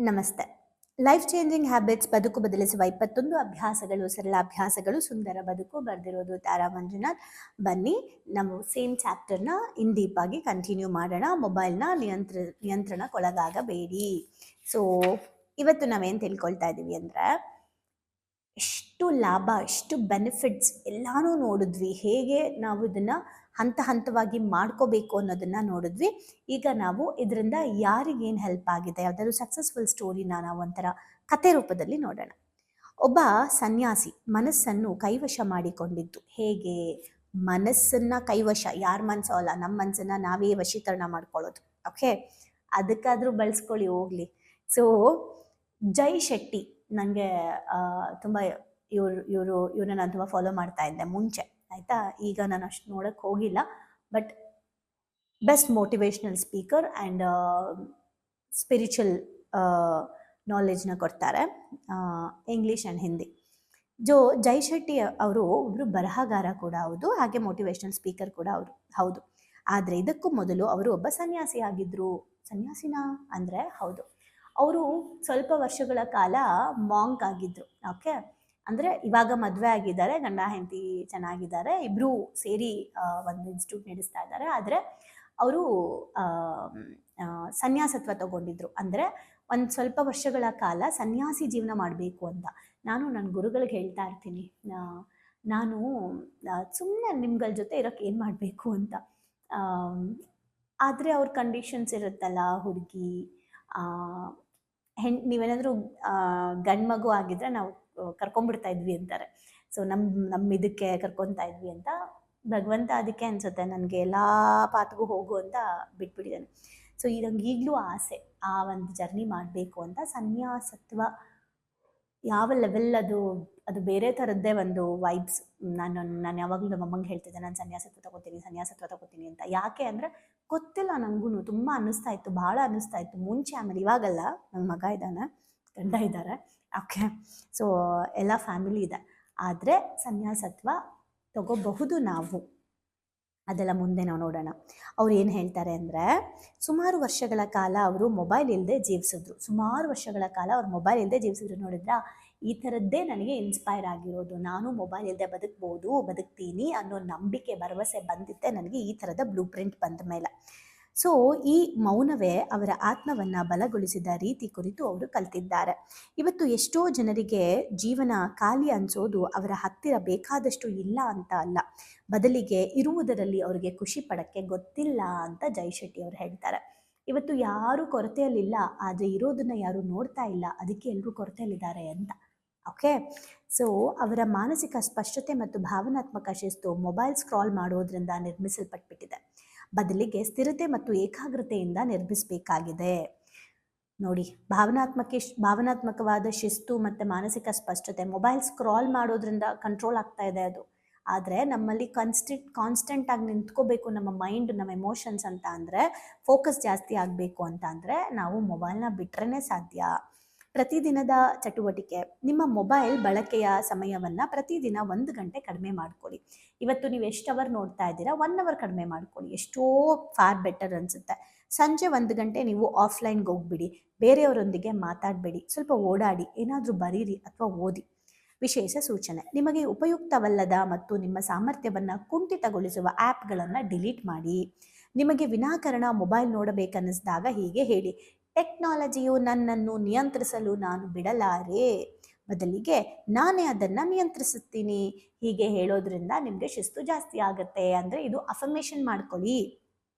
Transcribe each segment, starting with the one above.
ನಮಸ್ತೆ. Life changing habits ಬದುಕು ಬದಲಿಸುವ 21 ಅಭ್ಯಾಸಗಳು, ಸರಳ ಅಭ್ಯಾಸಗಳು, ಸುಂದರ ಬದುಕು ಬರೆದಿರೋದು ತಾರಾ ಮಂಜುನಾಥ್. ಬನ್ನಿ ನಾವು ಸೇಮ್ ಚಾಪ್ಟರ್ನ ಇನ್ ಡೀಪ್ ಆಗಿ ಕಂಟಿನ್ಯೂ ಮಾಡೋಣ. ಮೊಬೈಲ್ನ ನಿಯಂತ್ರಣಕ್ಕೊಳಗಾಗಬೇಡಿ. ಸೊ ಇವತ್ತು ನಾವೇನು ತಿಳ್ಕೊಳ್ತಾ ಇದ್ದೀವಿ ಅಂದರೆ, ಎಷ್ಟು ಲಾಭ, ಎಷ್ಟು ಬೆನಿಫಿಟ್ಸ್ ಎಲ್ಲಾನು ನೋಡಿದ್ವಿ. ಹೇಗೆ ನಾವು ಇದನ್ನು ಹಂತ ಹಂತವಾಗಿ ಮಾಡ್ಕೋಬೇಕು ಅನ್ನೋದನ್ನು ನೋಡಿದ್ವಿ. ಈಗ ನಾವು ಇದರಿಂದ ಯಾರಿಗೇನು ಹೆಲ್ಪ್ ಆಗಿದೆ, ಯಾವುದಾದ್ರು ಸಕ್ಸಸ್ಫುಲ್ ಸ್ಟೋರಿನ ನಾವು ಒಂಥರ ಕತೆ ರೂಪದಲ್ಲಿ ನೋಡೋಣ. ಒಬ್ಬ ಸನ್ಯಾಸಿ ಮನಸ್ಸನ್ನು ಕೈವಶ ಮಾಡಿಕೊಂಡಿದ್ದು. ಹೇಗೆ ಮನಸ್ಸನ್ನು ಕೈವಶ, ಯಾರ ಮನಸ್ಸೋ ಅಲ್ಲ, ನಮ್ಮ ಮನಸ್ಸನ್ನು ನಾವೇ ವಶೀಕರಣ ಮಾಡ್ಕೊಳ್ಳೋದು. ಓಕೆ, ಅದಕ್ಕಾದರೂ ಬಳಸ್ಕೊಳ್ಳಿ ಹೋಗಲಿ. ಸೊ ಜೈ ಶೆಟ್ಟಿ ನನಗೆ ತುಂಬ ಇವ್ರನ್ನ ನಾನು ತುಂಬ ಫಾಲೋ ಮಾಡ್ತಾ ಇದ್ದೆ ಮುಂಚೆ, ಆಯಿತಾ. ಈಗ ನಾನು ಅಷ್ಟು ನೋಡೋಕ್ಕೆ ಹೋಗಿಲ್ಲ. But best motivational speaker and spiritual ನಾಲೆಜ್ನ ಕೊಡ್ತಾರೆ, ಇಂಗ್ಲೀಷ್ ಆ್ಯಂಡ್ ಹಿಂದಿ. ಜೈ ಶೆಟ್ಟಿ ಅವರು ಒಬ್ಬರು ಬರಹಗಾರ ಕೂಡ ಹೌದು, ಹಾಗೆ ಮೋಟಿವೇಶ್ನಲ್ ಸ್ಪೀಕರ್ ಕೂಡ ಅವರು ಹೌದು. ಆದರೆ ಇದಕ್ಕೂ ಮೊದಲು ಅವರು ಒಬ್ಬ ಸನ್ಯಾಸಿ ಆಗಿದ್ದರು. ಸನ್ಯಾಸಿನಾ ಅಂದರೆ ಹೌದು. ಅವರು ಸ್ವಲ್ಪ ವರ್ಷಗಳ ಕಾಲ ಮಾಂಕ್ ಆಗಿದ್ದರು. ಓಕೆ, ಅಂದರೆ ಇವಾಗ ಮದುವೆ ಆಗಿದ್ದಾರೆ, ಗಂಡ ಹೆಂಡತಿ ಚೆನ್ನಾಗಿದ್ದಾರೆ, ಇಬ್ಬರೂ ಸೇರಿ ಒಂದು ಇನ್ಸ್ಟಿಟ್ಯೂಟ್ ನಡೆಸ್ತಾ ಇದ್ದಾರೆ. ಆದರೆ ಅವರು ಸನ್ಯಾಸತ್ವ ತಗೊಂಡಿದ್ರು. ಅಂದರೆ ಒಂದು ಸ್ವಲ್ಪ ವರ್ಷಗಳ ಕಾಲ ಸನ್ಯಾಸಿ ಜೀವನ ಮಾಡಬೇಕು ಅಂತ. ನಾನು ನನ್ನ ಗುರುಗಳಿಗೆ ಹೇಳ್ತಾ ಇರ್ತೀನಿ, ನಾನು ಸುಮ್ಮನೆ ನಿಮ್ಗಳ ಜೊತೆ ಇರೋಕ್ಕೆ ಏನು ಮಾಡಬೇಕು ಅಂತ. ಆದರೆ ಅವ್ರ ಕಂಡೀಷನ್ಸ್ ಇರುತ್ತಲ್ಲ, ಹುಡುಗಿ ನೀವೇನಾದರೂ ಗಂಡು ಮಗು ಆಗಿದ್ರೆ ನಾವು ಕರ್ಕೊಂಡ್ಬಿಡ್ತಾ ಇದ್ವಿ ಅಂತಾರೆ. ಸೊ ನಮ್ಮ ಇದಕ್ಕೆ ಕರ್ಕೊತಾ ಇದ್ವಿ ಅಂತ ಭಗವಂತ ಅದಕ್ಕೆ ಅನಿಸುತ್ತೆ ನನಗೆ ಎಲ್ಲ ಪಾತ್ಗೂ ಹೋಗು ಅಂತ ಬಿಟ್ಬಿಟ್ಟಿದ್ದಾನೆ. ಸೊ ನಂಗೆ ಈಗಲೂ ಆಸೆ ಆ ಒಂದು ಜರ್ನಿ ಮಾಡಬೇಕು ಅಂತ. ಸನ್ಯಾಸತ್ವ ಯಾವ ಲೆವೆಲ್ ಅದು ಬೇರೆ ಥರದ್ದೇ ಒಂದು ವೈಬ್ಸ್. ನಾನು ಯಾವಾಗಲೂ ನಮ್ಮ ಅಮ್ಮಂಗೆ ಹೇಳ್ತಿದ್ದೆ, ನಾನು ಸನ್ಯಾಸತ್ವ ತಗೋತೀನಿ ಅಂತ. ಯಾಕೆ ಅಂದರೆ ಗೊತ್ತಿಲ್ಲ, ನನಗೂ ತುಂಬ ಅನ್ನಿಸ್ತಾ ಇತ್ತು, ಭಾಳ ಅನ್ನಿಸ್ತಾ ಇತ್ತು ಮುಂಚೆ. ಆಮೇಲೆ ಇವಾಗಲ್ಲ, ನನ್ನ ಮಗ ಇದ್ದಾನೆ, ಗಂಡ ಇದ್ದಾರೆ. ಓಕೆ, ಸೊ ಎಲ್ಲ ಫ್ಯಾಮಿಲಿ ಇದೆ. ಆದರೆ ಸನ್ಯಾಸತ್ವ ತಗೋಬಹುದು ನಾವು, ಅದೆಲ್ಲ ಮುಂದೆ ನಾವು ನೋಡೋಣ. ಅವ್ರು ಏನು ಹೇಳ್ತಾರೆ ಅಂದರೆ, ಸುಮಾರು ವರ್ಷಗಳ ಕಾಲ ಅವರು ಮೊಬೈಲ್ ಇಲ್ಲದೆ ಜೀವಿಸಿದ್ರು. ನೋಡಿದ್ರೆ ಈ ಥರದ್ದೇ ನನಗೆ ಇನ್ಸ್ಪೈರ್ ಆಗಿರೋದು. ನಾನು ಮೊಬೈಲ್ ಇಲ್ಲದೆ ಬದುಕ್ತೀನಿ ಅನ್ನೋ ನಂಬಿಕೆ, ಭರವಸೆ ಬಂದಿದ್ದೆ ನನಗೆ ಈ ಥರದ ಬ್ಲೂ ಪ್ರಿಂಟ್ ಬಂದ ಮೇಲೆ. ಸೊ ಈ ಮೌನವೇ ಅವರ ಆತ್ಮವನ್ನು ಬಲಗೊಳಿಸಿದ ರೀತಿ ಕುರಿತು ಅವರು ಕಲ್ತಿದ್ದಾರೆ. ಇವತ್ತು ಎಷ್ಟೋ ಜನರಿಗೆ ಜೀವನ ಖಾಲಿ ಅನಿಸೋದು ಅವರ ಹತ್ತಿರ ಬೇಕಾದಷ್ಟು ಇಲ್ಲ ಅಂತ ಅಲ್ಲ, ಬದಲಿಗೆ ಇರುವುದರಲ್ಲಿ ಅವರಿಗೆ ಖುಷಿ ಪಡೋಕ್ಕೆ ಗೊತ್ತಿಲ್ಲ ಅಂತ ಜೈ ಶೆಟ್ಟಿ ಅವರು ಹೇಳ್ತಾರೆ. ಇವತ್ತು ಯಾರೂ ಕೊರತೆಯಲ್ಲಿಲ್ಲ, ಆದರೆ ಇರೋದನ್ನು ಯಾರೂ ನೋಡ್ತಾ ಇಲ್ಲ, ಅದಕ್ಕೆ ಎಲ್ಲರೂ ಕೊರತೆಯಲ್ಲಿದ್ದಾರೆ ಅಂತ. ಓಕೆ, ಸೊ ಅವರ ಮಾನಸಿಕ ಸ್ಪಷ್ಟತೆ ಮತ್ತು ಭಾವನಾತ್ಮಕ ಶಿಸ್ತು ಮೊಬೈಲ್ ಸ್ಕ್ರಾಲ್ ಮಾಡೋದ್ರಿಂದ ನಿರ್ಮಿಸಲ್ಪಟ್ಬಿಟ್ಟಿದೆ. ಬದಲಿಗೆ ಸ್ಥಿರತೆ ಮತ್ತು ಏಕಾಗ್ರತೆಯಿಂದ ನಿರ್ಮಿಸಬೇಕಾಗಿದೆ. ನೋಡಿ, ಭಾವನಾತ್ಮಕವಾದ ಶಿಸ್ತು ಮತ್ತು ಮಾನಸಿಕ ಸ್ಪಷ್ಟತೆ ಮೊಬೈಲ್ ಸ್ಕ್ರಾಲ್ ಮಾಡೋದ್ರಿಂದ ಕಂಟ್ರೋಲ್ ಆಗ್ತಾ ಇದೆ ಅದು. ಆದರೆ ನಮ್ಮಲ್ಲಿ ಕಾನ್ಸ್ಟೆಂಟ್ ಆಗಿ ನಿಂತ್ಕೋಬೇಕು ನಮ್ಮ ಮೈಂಡ್, ನಮ್ಮ ಎಮೋಷನ್ಸ್ ಅಂತ ಅಂದರೆ, ಫೋಕಸ್ ಜಾಸ್ತಿ ಆಗಬೇಕು ಅಂತ ಅಂದರೆ ನಾವು ಮೊಬೈಲ್ನ ಬಿಟ್ರೇ ಸಾಧ್ಯ. ಪ್ರತಿದಿನದ ಚಟುವಟಿಕೆ, ನಿಮ್ಮ ಮೊಬೈಲ್ ಬಳಕೆಯ ಸಮಯವನ್ನು ಪ್ರತಿದಿನ 1 ಗಂಟೆ ಕಡಿಮೆ ಮಾಡ್ಕೊಳ್ಳಿ. ಇವತ್ತು ನೀವು ಎಷ್ಟು ಅವರ್ ನೋಡ್ತಾ ಇದ್ದೀರಾ, 1 ಅವರ್ ಕಡಿಮೆ ಮಾಡ್ಕೊಳ್ಳಿ, ಎಷ್ಟೋ ಫಾರ್ ಬೆಟರ್ ಅನಿಸುತ್ತೆ. ಸಂಜೆ 1 ಗಂಟೆ ನೀವು ಆಫ್ಲೈನ್ಗೆ ಹೋಗ್ಬಿಡಿ, ಬೇರೆಯವರೊಂದಿಗೆ ಮಾತಾಡಬೇಡಿ, ಸ್ವಲ್ಪ ಓಡಾಡಿ, ಏನಾದರೂ ಬರೀರಿ ಅಥವಾ ಓದಿ. ವಿಶೇಷ ಸೂಚನೆ, ನಿಮಗೆ ಉಪಯುಕ್ತವಲ್ಲದ ಮತ್ತು ನಿಮ್ಮ ಸಾಮರ್ಥ್ಯವನ್ನು ಕುಂಠಿತಗೊಳಿಸುವ ಆ್ಯಪ್ಗಳನ್ನು ಡಿಲೀಟ್ ಮಾಡಿ. ನಿಮಗೆ ವಿನಾಕಾರಣ ಮೊಬೈಲ್ ನೋಡಬೇಕನ್ನಿಸಿದಾಗ ಹೀಗೆ ಹೇಳಿ, ಟೆಕ್ನಾಲಜಿಯು ನನ್ನನ್ನು ನಿಯಂತ್ರಿಸಲು ನಾನು ಬಿಡಲಾರೆ, ಬದಲಿಗೆ ನಾನೇ ಅದನ್ನು ನಿಯಂತ್ರಿಸುತ್ತೀನಿ. ಹೀಗೆ ಹೇಳೋದ್ರಿಂದ ನಿಮಗೆ ಶಿಸ್ತು ಜಾಸ್ತಿ ಆಗುತ್ತೆ. ಅಂದರೆ ಇದು ಅಫರ್ಮೇಷನ್ ಮಾಡ್ಕೊಳ್ಳಿ.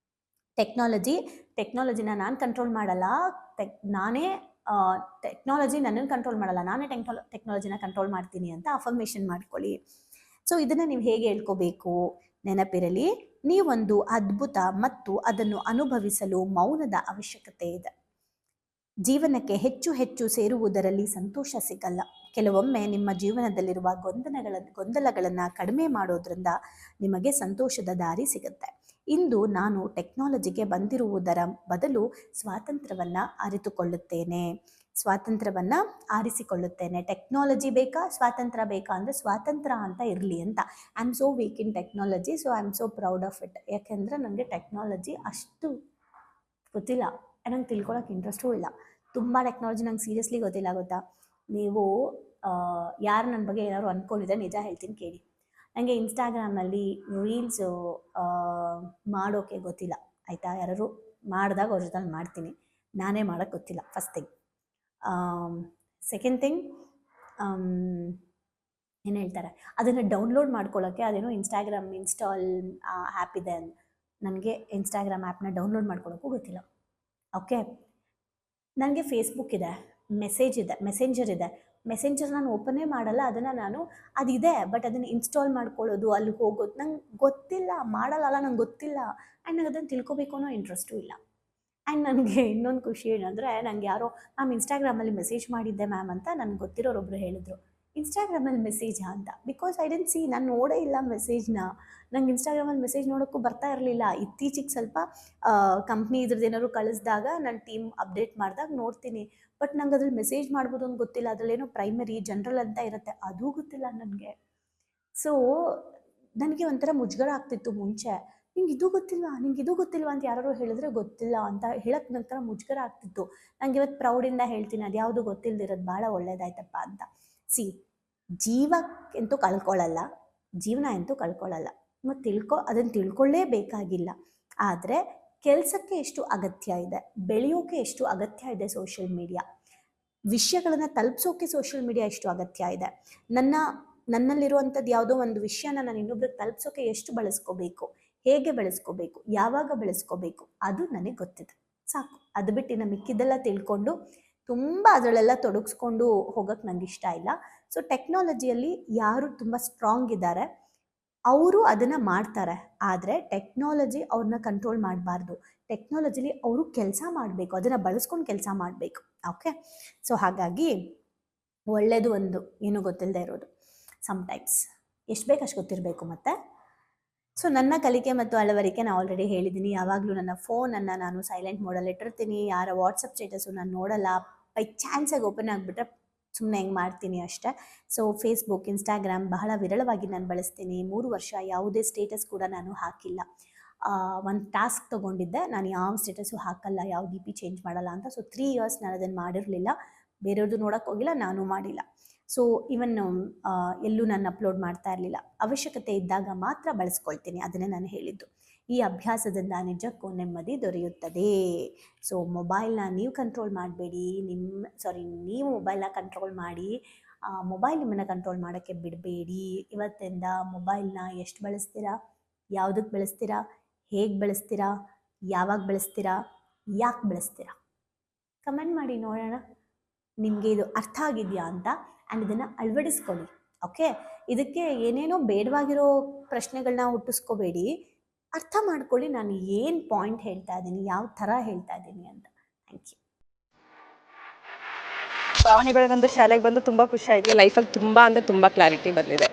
ಟೆಕ್ನಾಲಜಿನ ನಾನು ಕಂಟ್ರೋಲ್ ಮಾಡಲ್ಲ, ಟೆಕ್ನಾಲಜಿ ನನ್ನನ್ನು ಕಂಟ್ರೋಲ್ ಮಾಡಲ್ಲ, ನಾನೇ ಟೆಕ್ನಾಲಜಿನ ಕಂಟ್ರೋಲ್ ಮಾಡ್ತೀನಿ ಅಂತ ಅಫರ್ಮೇಷನ್ ಮಾಡ್ಕೊಳ್ಳಿ. ಸೊ ಇದನ್ನು ನೀವು ಹೇಗೆ ಹೇಳ್ಕೋಬೇಕು? ನೆನಪಿರಲಿ, ನೀವೊಂದು ಅದ್ಭುತ ಮತ್ತು ಅದನ್ನು ಅನುಭವಿಸಲು ಮೌನದ ಅವಶ್ಯಕತೆ ಇದೆ. ಜೀವನಕ್ಕೆ ಹೆಚ್ಚು ಹೆಚ್ಚು ಸೇರುವುದರಲ್ಲಿ ಸಂತೋಷ ಸಿಗಲ್ಲ. ಕೆಲವೊಮ್ಮೆ ನಿಮ್ಮ ಜೀವನದಲ್ಲಿರುವ ಗೊಂದಲಗಳನ್ನು ಕಡಿಮೆ ಮಾಡೋದ್ರಿಂದ ನಿಮಗೆ ಸಂತೋಷದ ದಾರಿ ಸಿಗುತ್ತೆ. ಇಂದು ನಾನು ಟೆಕ್ನಾಲಜಿಗೆ ಬಂದಿರುವುದರ ಬದಲು ಸ್ವಾತಂತ್ರ್ಯವನ್ನು ಆರಿಸಿಕೊಳ್ಳುತ್ತೇನೆ. ಟೆಕ್ನಾಲಜಿ ಬೇಕಾ, ಸ್ವಾತಂತ್ರ್ಯ ಬೇಕಾ ಅಂದರೆ ಸ್ವಾತಂತ್ರ್ಯ ಅಂತ ಇರಲಿ ಅಂತ. I am so weak in technology, so I am so proud of it. ಯಾಕೆಂದರೆ ನನಗೆ ಟೆಕ್ನಾಲಜಿ ಅಷ್ಟು ಗೊತ್ತಿಲ್ಲ, ನಂಗೆ ತಿಳ್ಕೊಳಕ್ಕೆ ಇಂಟ್ರೆಸ್ಟೂ ಇಲ್ಲ. ತುಂಬ ಟೆಕ್ನಾಲಜಿ ನಂಗೆ ಸೀರಿಯಸ್ಲಿ ಗೊತ್ತಿಲ್ಲ ಗೊತ್ತಾ. ನೀವು ಯಾರು ನನ್ನ ಬಗ್ಗೆ ಏನಾದ್ರು ಅಂದ್ಕೊಂಡಿದ್ರೆ ನಿಜ ಹೇಳ್ತೀನಿ ಕೇಳಿ. ನನಗೆ ಇನ್ಸ್ಟಾಗ್ರಾಮಲ್ಲಿ ರೀಲ್ಸು ಮಾಡೋಕ್ಕೆ ಗೊತ್ತಿಲ್ಲ ಆಯಿತಾ. ಯಾರು ಮಾಡಿದಾಗ ಅವ್ರ ಜೊತೆ ಮಾಡ್ತೀನಿ, ನಾನೇ ಮಾಡೋಕ್ಕೆ ಗೊತ್ತಿಲ್ಲ ಫಸ್ಟ್ ಥಿಂಗ್. ಸೆಕೆಂಡ್ ಥಿಂಗ್, ಏನು ಹೇಳ್ತಾರೆ, ಅದನ್ನು ಡೌನ್ಲೋಡ್ ಮಾಡ್ಕೊಳ್ಳೋಕ್ಕೆ ಅದೇನೋ ಇನ್ಸ್ಟಾಗ್ರಾಮ್ ಇನ್ಸ್ಟಾಲ್ ಆ್ಯಪ್ ಇದೆ. ನನಗೆ ಇನ್ಸ್ಟಾಗ್ರಾಮ್ ಆ್ಯಪ್ನ ಡೌನ್ಲೋಡ್ ಮಾಡ್ಕೊಳ್ಳೋಕ್ಕೂ ಗೊತ್ತಿಲ್ಲ. ಓಕೆ, ನನಗೆ ಫೇಸ್ಬುಕ್ ಇದೆ, ಮೆಸೆಂಜರ್ ಇದೆ. ಮೆಸೆಂಜರ್ ನಾನು ಓಪನ್ನೇ ಮಾಡಲ್ಲ, ಅದನ್ನು ನಾನು ಅದಿದೆ ಬಟ್ ಅದನ್ನು ಇನ್ಸ್ಟಾಲ್ ಮಾಡ್ಕೊಳ್ಳೋದು, ಅಲ್ಲಿ ಹೋಗೋದು ನಂಗೆ ಗೊತ್ತಿಲ್ಲ, ಮಾಡಲ್ಲ, ನಂಗೆ ಗೊತ್ತಿಲ್ಲ. ಆ್ಯಂಡ್ ನಂಗೆ ಅದನ್ನು ತಿಳ್ಕೊಬೇಕು ಅನ್ನೋ ಇಂಟ್ರೆಸ್ಟು ಇಲ್ಲ. ಆ್ಯಂಡ್ ನನಗೆ ಇನ್ನೊಂದು ಖುಷಿ ಏನಂದರೆ, ನಂಗೆ ಯಾರೋ ಮ್ಯಾಮ್ ಇನ್ಸ್ಟಾಗ್ರಾಮಲ್ಲಿ ಮೆಸೇಜ್ ಮಾಡಿದ್ದೆ ಮ್ಯಾಮ್ ಅಂತ ನನಗೆ ಗೊತ್ತಿರೋರೊಬ್ಬರು ಹೇಳಿದ್ರು, ಇನ್ಸ್ಟಾಗ್ರಾಮಲ್ಲಿ ಮೆಸೇಜಾ ಅಂತ. ಬಿಕಾಸ್ ಐ ಡೆಂಟ್ ಸಿ, ನಾನು ನೋಡೇ ಇಲ್ಲ ಮೆಸೇಜ್ನ. ನಂಗೆ ಇನ್ಸ್ಟಾಗ್ರಾಮಲ್ಲಿ ಮೆಸೇಜ್ ನೋಡೋಕ್ಕೂ ಬರ್ತಾ ಇರಲಿಲ್ಲ. ಇತ್ತೀಚೆಗೆ ಸ್ವಲ್ಪ ಕಂಪ್ನಿ ಇದ್ರದ್ದು ಏನಾದ್ರು ಕಳಿಸಿದಾಗ ನನ್ನ ಟೀಮ್ ಅಪ್ಡೇಟ್ ಮಾಡಿದಾಗ ನೋಡ್ತೀನಿ. ಬಟ್ ನಂಗೆ ಅದ್ರಲ್ಲಿ ಮೆಸೇಜ್ ಮಾಡ್ಬೋದು ಅಂತ ಗೊತ್ತಿಲ್ಲ. ಅದರಲ್ಲೇನೋ ಪ್ರೈಮರಿ ಜನರಲ್ ಅಂತ ಇರುತ್ತೆ, ಅದೂ ಗೊತ್ತಿಲ್ಲ ನನಗೆ. ಸೊ ನನಗೆ ಒಂಥರ ಮುಜುಗರ ಆಗ್ತಿತ್ತು ಮುಂಚೆ. ನಿಂಗೆ ಇದು ಗೊತ್ತಿಲ್ವಾ ಅಂತ ಯಾರು ಹೇಳಿದ್ರೆ ಗೊತ್ತಿಲ್ಲ ಅಂತ ಹೇಳಕ್ಕೆ ನಂತರ ಮುಜುಗರ ಆಗ್ತಿತ್ತು. ನಂಗೆ ಇವತ್ತು ಪ್ರೌಡಿಂದ ಹೇಳ್ತೀನಿ, ಅದು ಯಾವುದು ಗೊತ್ತಿಲ್ಲದಿರೋದು ಭಾಳ ಒಳ್ಳೇದಾಯ್ತಪ್ಪ ಅಂತ. ಸಿ, ಜೀವಕ್ಕಂತೂ ಕಳ್ಕೊಳ್ಳಲ್ಲ, ಜೀವನ ಅಂತೂ ಕಳ್ಕೊಳ್ಳಲ್ಲ, ಮತ್ತು ಅದನ್ನು ತಿಳ್ಕೊಳ್ಳೇಬೇಕಾಗಿಲ್ಲ. ಆದರೆ ಕೆಲಸಕ್ಕೆ ಎಷ್ಟು ಅಗತ್ಯ ಇದೆ, ಬೆಳೆಯೋಕೆ ಎಷ್ಟು ಅಗತ್ಯ ಇದೆ ಸೋಷಿಯಲ್ ಮೀಡಿಯಾ, ವಿಷಯಗಳನ್ನು ತಲುಪಿಸೋಕೆ ಸೋಷಿಯಲ್ ಮೀಡಿಯಾ ಎಷ್ಟು ಅಗತ್ಯ ಇದೆ, ನನ್ನಲ್ಲಿರುವಂಥದ್ದು ಯಾವುದೋ ಒಂದು ವಿಷಯನ ನಾನು ಇನ್ನೊಬ್ರಿಗೆ ತಲುಪಿಸೋಕೆ ಎಷ್ಟು ಬಳಸ್ಕೋಬೇಕು, ಹೇಗೆ ಬೆಳೆಸ್ಕೋಬೇಕು, ಯಾವಾಗ ಬೆಳೆಸ್ಕೋಬೇಕು, ಅದು ನನಗೆ ಗೊತ್ತಿದೆ, ಸಾಕು. ಅದು ಬಿಟ್ಟು ಇನ್ನು ಮಿಕ್ಕಿದ್ದೆಲ್ಲ ತಿಳ್ಕೊಂಡು ತುಂಬ ಅದರಲ್ಲೆಲ್ಲ ತೊಡಗಿಸ್ಕೊಂಡು ಹೋಗೋಕ್ಕೆ ನಂಗೆ ಇಷ್ಟ ಇಲ್ಲ. ಸೊ ಟೆಕ್ನಾಲಜಿಯಲ್ಲಿ ಯಾರು ತುಂಬ ಸ್ಟ್ರಾಂಗ್ ಇದ್ದಾರೆ ಅವರು ಅದನ್ನು ಮಾಡ್ತಾರೆ. ಆದರೆ ಟೆಕ್ನಾಲಜಿ ಅವ್ರನ್ನ ಕಂಟ್ರೋಲ್ ಮಾಡಬಾರ್ದು. ಟೆಕ್ನಾಲಜಿಲಿ ಅವರು ಕೆಲಸ ಮಾಡಬೇಕು, ಅದನ್ನು ಬಳಸ್ಕೊಂಡು ಕೆಲಸ ಮಾಡಬೇಕು. ಓಕೆ, ಸೊ ಹಾಗಾಗಿ ಒಳ್ಳೆಯದು ಒಂದು ಏನೂ ಗೊತ್ತಿಲ್ಲದೆ ಇರೋದು. ಸಮ್ಟೈಮ್ಸ್ ಎಷ್ಟು ಬೇಕು ಅಷ್ಟು ಗೊತ್ತಿರಬೇಕು. ಮತ್ತು ಸೊ ನನ್ನ ಕಲಿಕೆ ಮತ್ತು ಅಳವಡಿಕೆ ನಾನು ಆಲ್ರೆಡಿ ಹೇಳಿದ್ದೀನಿ. ಯಾವಾಗಲೂ ನನ್ನ ಫೋನನ್ನು ನಾನು ಸೈಲೆಂಟ್ ಮೋಡಲ್ಲಿ ಇಟ್ಟಿರ್ತೀನಿ. ಯಾರ ವಾಟ್ಸಪ್ ಸ್ಟೇಟಸ್ಸು ನಾನು ನೋಡಲ್ಲ. ಬೈ ಚಾನ್ಸಾಗಿ ಓಪನ್ ಆಗಿಬಿಟ್ರೆ ಸುಮ್ಮನೆ ಹೆಂಗೆ ಮಾಡ್ತೀನಿ ಅಷ್ಟೇ. ಸೊ ಫೇಸ್ಬುಕ್, ಇನ್ಸ್ಟಾಗ್ರಾಮ್ ಬಹಳ ವಿರಳವಾಗಿ ನಾನು ಬಳಸ್ತೀನಿ. 3 ವರ್ಷ ಯಾವುದೇ ಸ್ಟೇಟಸ್ ಕೂಡ ನಾನು ಹಾಕಿಲ್ಲ. ಒಂದು ಟಾಸ್ಕ್ ತೊಗೊಂಡಿದ್ದೆ, ನಾನು ಯಾವ ಸ್ಟೇಟಸ್ಸು ಹಾಕಲ್ಲ, ಯಾವ ಡಿ ಪಿ ಚೇಂಜ್ ಮಾಡಲ್ಲ ಅಂತ. ಸೊ 3 ಇಯರ್ಸ್ ನಾನು ಅದನ್ನು ಮಾಡಿರಲಿಲ್ಲ. ಬೇರೆಯವ್ರದ್ದು ನೋಡೋಕ್ಕೆ ಹೋಗಿಲ್ಲ, ನಾನು ಮಾಡಿಲ್ಲ. ಸೊ ಈವನ್ ಎಲ್ಲೂ ನಾನು ಅಪ್ಲೋಡ್ ಮಾಡ್ತಾ ಇರಲಿಲ್ಲ. ಅವಶ್ಯಕತೆ ಇದ್ದಾಗ ಮಾತ್ರ ಬಳಸ್ಕೊಳ್ತೀನಿ, ಅದನ್ನೇ ನಾನು ಹೇಳಿದ್ದು. ಈ ಅಭ್ಯಾಸದಿಂದ ನಿಜಕ್ಕೂ ನೆಮ್ಮದಿ ದೊರೆಯುತ್ತದೆ. ಸೊ ಮೊಬೈಲ್ನ ನೀವು ಕಂಟ್ರೋಲ್ ಮಾಡಬೇಡಿ, ನೀವು ಮೊಬೈಲ್ನ ಕಂಟ್ರೋಲ್ ಮಾಡಿ, ಮೊಬೈಲ್ ನಿಮ್ಮನ್ನು ಕಂಟ್ರೋಲ್ ಮಾಡೋಕ್ಕೆ ಬಿಡಬೇಡಿ. ಇವತ್ತಿಂದ ಮೊಬೈಲ್ನ ಎಷ್ಟು ಬಳಸ್ತೀರಾ, ಯಾವುದಕ್ಕೆ ಬಳಸ್ತೀರಾ, ಹೇಗೆ ಬಳಸ್ತೀರಾ, ಯಾವಾಗ ಬಳಸ್ತೀರಾ, ಯಾಕೆ ಬಳಸ್ತೀರಾ, ಕಮೆಂಟ್ ಮಾಡಿ ನೋಡೋಣ. ನಿಮಗೆ ಇದು ಅರ್ಥ ಆಗಿದೆಯಾ ಅಂತ. ಆ್ಯಂಡ್ ಇದನ್ನು ಅಳವಡಿಸ್ಕೊಳ್ಳಿ. ಓಕೆ, ಇದಕ್ಕೆ ಏನೇನೋ ಬೇಡವಾಗಿರೋ ಪ್ರಶ್ನೆಗಳನ್ನ ಹುಟ್ಟಿಸ್ಕೋಬೇಡಿ. ಅರ್ಥ ಮಾಡ್ಕೊಳ್ಳಿ ನಾನು ಏನು ಪಾಯಿಂಟ್ ಹೇಳ್ತಾ ಇದ್ದೀನಿ, ಯಾವ ಥರ ಹೇಳ್ತಾ ಇದ್ದೀನಿ ಅಂತ. Thank you. ಭಾವನೆಗಳಿಗಂದು ಶಾಲೆಗೆ ಬಂದು ತುಂಬಾ ಖುಷಿ ಆಯ್ತು. ಲೈಫಲ್ಲಿ ತುಂಬಾ ಅಂದ್ರೆ ತುಂಬಾ ಕ್ಲಾರಿಟಿ ಬಂದಿದೆ.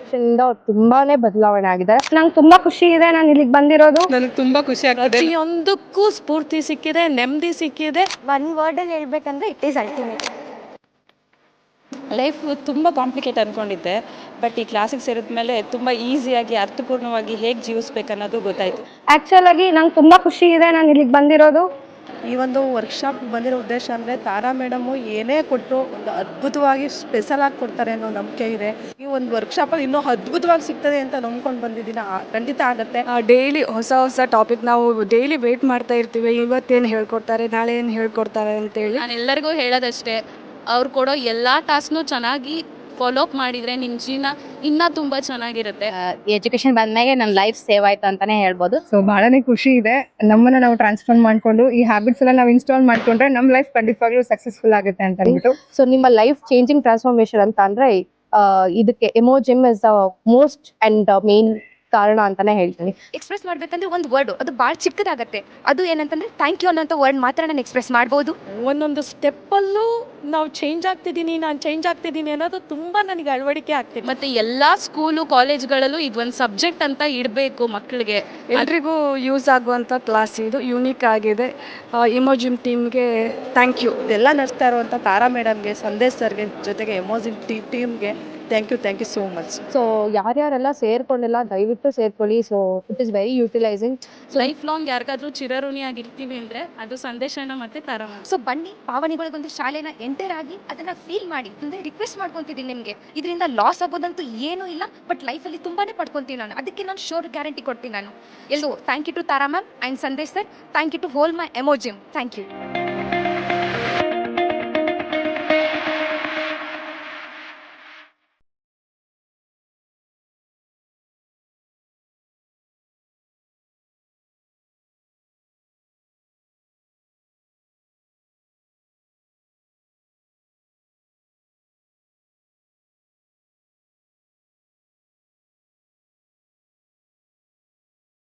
ತುಂಬಾನೇ ಬದಲಾವಣೆ ಆಗಿದೆ. ನಂಗೆ ತುಂಬಾ ಖುಷಿ ಇದೆ ನಾನು ಇಲ್ಲಿಗೆ ಬಂದಿರೋದು. ನನಗೆ ತುಂಬಾ ಖುಷಿ ಆಗ್ತದೆ. ಪ್ರತಿಯೊಂದಕ್ಕೂ ಸ್ಫೂರ್ತಿ ಸಿಕ್ಕಿದೆ, ನೆಮ್ಮದಿ ಸಿಕ್ಕಿದೆ. ಒನ್ ವರ್ಡಲ್ಲಿ ಹೇಳ್ಬೇಕಂದ್ರೆ ಇಟ್ ಈಸ್ ಅಲ್ಟಿಮೇಟ್. ಲೈಫ್ ತುಂಬ ಕಾಂಪ್ಲಿಕೇಟ್ ಅಂದ್ಕೊಂಡಿದ್ದೆ, ಬಟ್ ಈ ಕ್ಲಾಸಿಗೆ ಸೇರಿದ ಮೇಲೆ ತುಂಬ ಈಸಿಯಾಗಿ ಅರ್ಥಪೂರ್ಣವಾಗಿ ಹೇಗೆ ಜೀವಿಸ್ಬೇಕು ಅನ್ನೋದು ಗೊತ್ತಾಯಿತು. ಆ್ಯಕ್ಚುಲ್ ಆಗಿ ನಂಗೆ ತುಂಬ ಖುಷಿ ಇದೆ ನಾನು ಇಲ್ಲಿಗೆ ಬಂದಿರೋದು. ಈ ಒಂದು ವರ್ಕ್ಶಾಪ್ ಬಂದಿರೋ ಉದ್ದೇಶ ಅಂದರೆ ತಾರಾ ಮೇಡಮು ಏನೇ ಕೊಟ್ಟರು ಒಂದು ಅದ್ಭುತವಾಗಿ ಸ್ಪೆಷಲ್ ಆಗಿ ಕೊಡ್ತಾರೆ ಅನ್ನೋ ನಂಬಿಕೆ ಇದೆ. ಈ ಒಂದು ವರ್ಕ್ಶಾಪಲ್ಲಿ ಇನ್ನೂ ಅದ್ಭುತವಾಗಿ ಸಿಗ್ತದೆ ಅಂತ ನಂಬ್ಕೊಂಡು ಬಂದಿದ್ದೀನಿ. ಖಂಡಿತ ಆಗುತ್ತೆ. ಡೈಲಿ ಹೊಸ ಟಾಪಿಕ್ ನಾವು ಡೈಲಿ ವೇಟ್ ಮಾಡ್ತಾ ಇರ್ತೀವಿ, ಇವತ್ತೇನು ಹೇಳ್ಕೊಡ್ತಾರೆ, ನಾಳೆ ಏನು ಹೇಳ್ಕೊಡ್ತಾರೆ ಅಂತೇಳಿ. ನಾನು ಎಲ್ಲರಿಗೂ ಹೇಳೋದಷ್ಟೇ, ಅವ್ರು ಕೊಡೋ ಎಲ್ಲ ಟಾಸ್ಕ್ನು ಚೆನ್ನಾಗಿ ಫಾಲೋ ಅಪ್ ಮಾಡಿದರೆ ನಿಮ್ಮ ಜೀವನ ಇನ್ನೂ ತುಂಬ ಚೆನ್ನಾಗಿರುತ್ತೆ. ಎಜುಕೇಶನ್ ಬಂದ್ಮೇಲೆ ನನ್ನ ಲೈಫ್ ಸೇವ್ ಆಯ್ತು ಅಂತಾನೆ ಹೇಳ್ಬೋದು. ಸೊ ಬಹಳನೇ ಖುಷಿ ಇದೆ. ನಮ್ಮನ್ನ ನಾವು ಟ್ರಾನ್ಸ್ಫಾರ್ಮ್ ಮಾಡ್ಕೊಂಡು ಈ ಹ್ಯಾಬಿಟ್ಸ್ ಎಲ್ಲ ನಾವು ಇನ್ಸ್ಟಾಲ್ ಮಾಡ್ಕೊಂಡ್ರೆ ನಮ್ಮ ಲೈಫ್ ಖಂಡಿತವಾಗ್ಲೂ ಸಕ್ಸಸ್ಫುಲ್ ಆಗುತ್ತೆ ಅಂತ ಹೇಳ್ಬಿಟ್ಟು. ಸೊ ನಿಮ್ಮ ಲೈಫ್ ಚೇಂಜಿಂಗ್ ಟ್ರಾನ್ಸ್ಫಾರ್ಮೇಶನ್ ಅಂತ ಅಂದ್ರೆ ಇದಕ್ಕೆ ಎಮೋಜಿಮ್ is the most and main ಕಾರಣ ಅಂತಾನೆ ಹೇಳ್ತೀನಿ. ಎಕ್ಸ್ಪ್ರೆಸ್ ಮಾಡ್ಬೇಕಂದ್ರೆ ಒಂದು ವರ್ಡ್ ಅದು ಭಾಳ ಚಿಕ್ಕದಾಗತ್ತೆ. ಅದು ಏನಂತಂದ್ರೆ ಥ್ಯಾಂಕ್ ಯು ಅನ್ನೋಂಥ ವರ್ಡ್ ಮಾತ್ರ ನಾನು ಎಕ್ಸ್ಪ್ರೆಸ್ ಮಾಡ್ಬೋದು. ಒಂದೊಂದು ಸ್ಟೆಪ್ಪಲ್ಲೂ ನಾವು ಚೇಂಜ್ ಆಗ್ತಿದ್ದೀನಿ ಅನ್ನೋದು ತುಂಬ ನನಗೆ ಅಳವಡಿಕೆ ಆಗ್ತಿದೆ. ಮತ್ತು ಎಲ್ಲ ಸ್ಕೂಲು ಕಾಲೇಜ್ಗಳಲ್ಲೂ ಇದೊಂದು ಸಬ್ಜೆಕ್ಟ್ ಅಂತ ಇಡಬೇಕು ಮಕ್ಕಳಿಗೆ. ಎಲ್ರಿಗೂ ಯೂಸ್ ಆಗುವಂಥ ಕ್ಲಾಸ್ ಇದು, ಯೂನಿಕ್ ಆಗಿದೆ. ಇಮೋಜಿಮ್ ಟೀಮ್ಗೆ ಥ್ಯಾಂಕ್ ಯು. ಇದೆಲ್ಲ ನಡೆಸ್ತಾ ಇರುವಂಥ ತಾರಾ ಮೇಡಮ್ಗೆ, ಸಂದೇಶ್ ಸರ್ಗೆ, ಜೊತೆಗೆ ಎಮೋಜಿನ್ ಟೀಮ್ಗೆ thank you so much. So ಯಾರ್ಯಾರೆಲ್ಲ ಸೇರ್ಕೊಂಡಿಲ್ಲ ದಯವಿಟ್ಟು ಸೇರ್ಕೊಳ್ಳಿ. So it is very utilizing. Life long ಯಾರಿಗಾದ್ರೂ ಚಿರಋಣಿಯಾಗಿರ್ತೀವಿ ಅಂದರೆ ಅದು ಸಂದೇಶನ ಮತ್ತು ತಾರಾ ಮ್ಯಾಮ್. ಸೊ ಬನ್ನಿ ಪಾವನಿಗಳಿಗೊಂದು ಶಾಲೆನ ಎಂಟರ್ ಆಗಿ ಅದನ್ನ ಫೀಲ್ ಮಾಡಿ. ಅಂದರೆ ರಿಕ್ವೆಸ್ಟ್ ಮಾಡ್ಕೊತಿದ್ದೀನಿ ನಿಮಗೆ, ಇದರಿಂದ ಲಾಸ್ ಆಗೋದಂತೂ ಏನೂ ಇಲ್ಲ, ಬಟ್ ಲೈಫಲ್ಲಿ ತುಂಬಾನೇ ಪಡ್ಕೊತೀನಿ ನಾನು. ಅದಕ್ಕೆ ನಾನು ಶೋರ್ ಗ್ಯಾರಂಟಿ ಕೊಡ್ತೀನಿ ನಾನು. ಎಲ್ಲೋ thank you to Tara ma'am and Sandesh sir. Thank you to whole my ಎಮೋಜಿಮ್. Thank you.